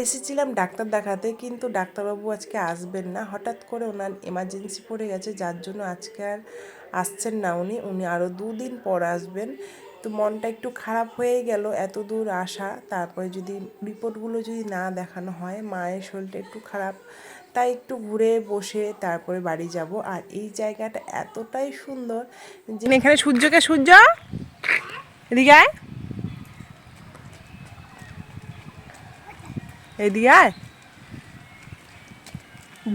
এসেছিলাম ডাক্তার দেখাতে, কিন্তু ডাক্তারবাবু আজকে আসবেন না। হঠাৎ করে ওনার এমার্জেন্সি পড়ে গেছে, যার জন্য আজকে আর আসছেন না উনি আরও 2 দিন পর আসবেন। তো মনটা একটু খারাপ হয়ে গেল, এত দূর আসা, তারপরে যদি রিপোর্টগুলো যদি না দেখানো হয়, মায়ের শরীরটা একটু খারাপ, তাই একটু ঘুরে বসে তারপরে বাড়ি যাব। আর এই জায়গাটা এতটাই সুন্দর যে এখানে সূর্য এদিকে আয়, এদিকে আয়।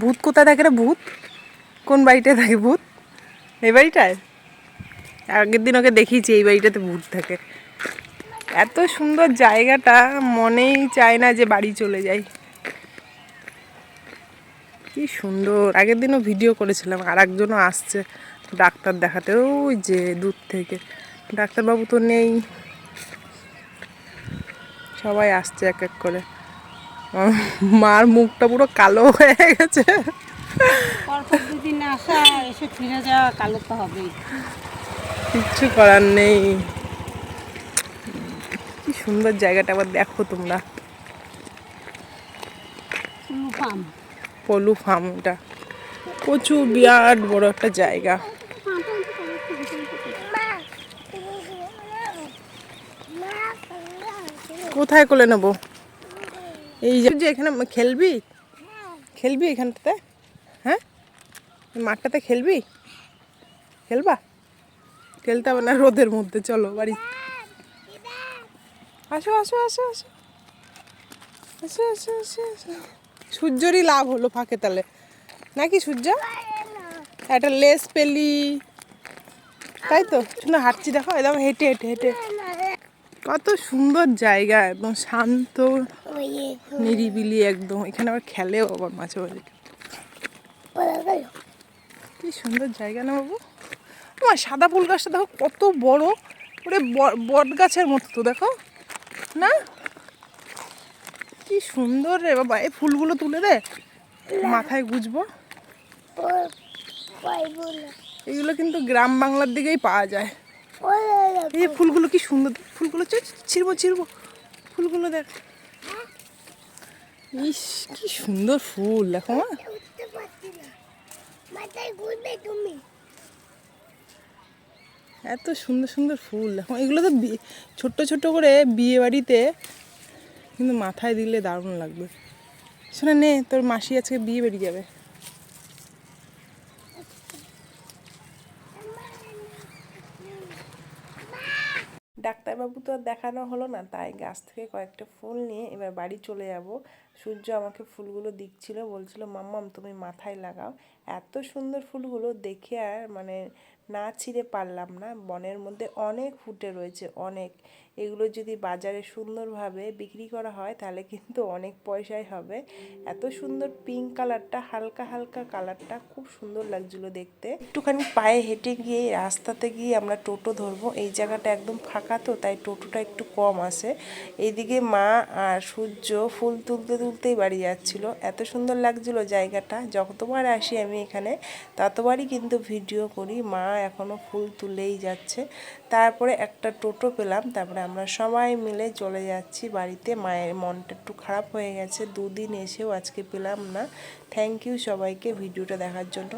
ভূত কোথায় থাকে রে? ভূত কোন বাড়িটায় থাকে? ভূত এই বাড়িটায়? আগের দিন ওকে দেখিয়েছি এই বাড়িটাতে ভূত থাকে। এত সুন্দর জায়গাটা, মনেই চায় না যে বাড়ি চলে যাই। কি সুন্দর! আগের দিনও ভিডিও করেছিলাম। আর একজনও আসছে ডাক্তার দেখাতে, ওই যে দূর থেকে। ডাক্তারবাবু তো নেই, সবাই আসছে এক এক করে। মার মুখটা পুরো কালো হয়ে গেছে। পরপর 2 দিন আসা, এসে ফিরে যাওয়া, কালো তো হবেই। কিচ্ছু করার নেই। কি সুন্দর জায়গাটা, আবার দেখো তোমরা। পলু ফার্ম, এটা প্রচুর বিরাট বড় একটা জায়গা। কোথায় কোলে নেবো? এই যে এখানে খেলবি? খেলবি এখানটাতে? হ্যাঁ, মাঠটাতে খেলবি? খেলবা? খেলতে হবে না রোদের মধ্যে, চলো বাড়ি। আসো আসো আসো আসো আসো আসো আসো আসো। সূর্যরই লাভ হলো ফাঁকে তালে, নাকি সূর্য? একটা লেস পেলি, তাই তো। শুনে হাঁটছি, দেখো একদম হেঁটে হেঁটে হেঁটে। কত সুন্দর জায়গা, একদম শান্ত নিরিবিলি একদম। এখানে আবার খেলেও আবার মাঝে মাঝে। কি সুন্দর জায়গা না বাবু? তোমার সাদা ফুল গাছটা দেখো কত বড়, ওরে বট গাছের মতো তো, দেখো না? কি সুন্দর রে বাবা! এই ফুলগুলো তুলে দে, মাথায় গুজবো। এগুলো কিন্তু গ্রাম বাংলার দিকেই পাওয়া যায়। এই ফুলগুলো কি সুন্দর, ফুলগুলো ছিড়বো ছিড়বো, ফুলগুলো দেখ। ইস, কি সুন্দর ফুল, দেখো মা। এত সুন্দর সুন্দর ফুল দেখো। এগুলো তো ছোট্ট ছোট্ট করে বিয়ে বাড়িতে কিন্তু মাথায় দিলে দারুণ লাগবে। শোনা নে, তোর মাসি আজকে বিয়ে বাড়ি যাবে। ডাক্তারবাবু তো আর দেখানো হলো না, তাই গাছ থেকে কয়েকটা ফুল নিয়ে এবার বাড়ি চলে যাব। সূর্য আমাকে ফুলগুলো দিচ্ছিল, বলছিল মাম্মাম তুমি মাথায় লাগাও। এত সুন্দর ফুলগুলো দেখে আর মানে না ছিঁড়ে পারলাম না। বনের মধ্যে অনেক ফুটে রয়েছে, অনেক। এগুলো যদি বাজারে সুন্দরভাবে বিক্রি করা হয় তাহলে কিন্তু অনেক পয়সাই হবে। এত সুন্দর পিঙ্ক কালারটা, হালকা হালকা কালারটা, খুব সুন্দর লাগছিল দেখতে। একটুখানি পায়ে হেঁটে গিয়ে রাস্তাতে গিয়ে আমরা টোটো ধরবো। এই জায়গাটা একদম ফাঁকা তো, তাই টোটোটা একটু কম আসে। এইদিকে মা আর সূর্য ফুল তুলতে তুলতেই বাড়ি যাচ্ছিল। এত সুন্দর লাগছিল জায়গাটা। যতবার আসি আমি এখানে ততবারই কিন্তু ভিডিও করি। মা এখনও ফুল তুলেই যাচ্ছে। তারপরে একটা টোটো পেলাম, তারপরে আমরা সবাই মিলে চলে যাচ্ছি বাড়িতে। মায়ের মনটা একটু খারাপ হয়ে গেছে, 2 দিন এসেও আজকে পেলাম না। থ্যাংক ইউ সবাইকে ভিডিওটা দেখার জন্য।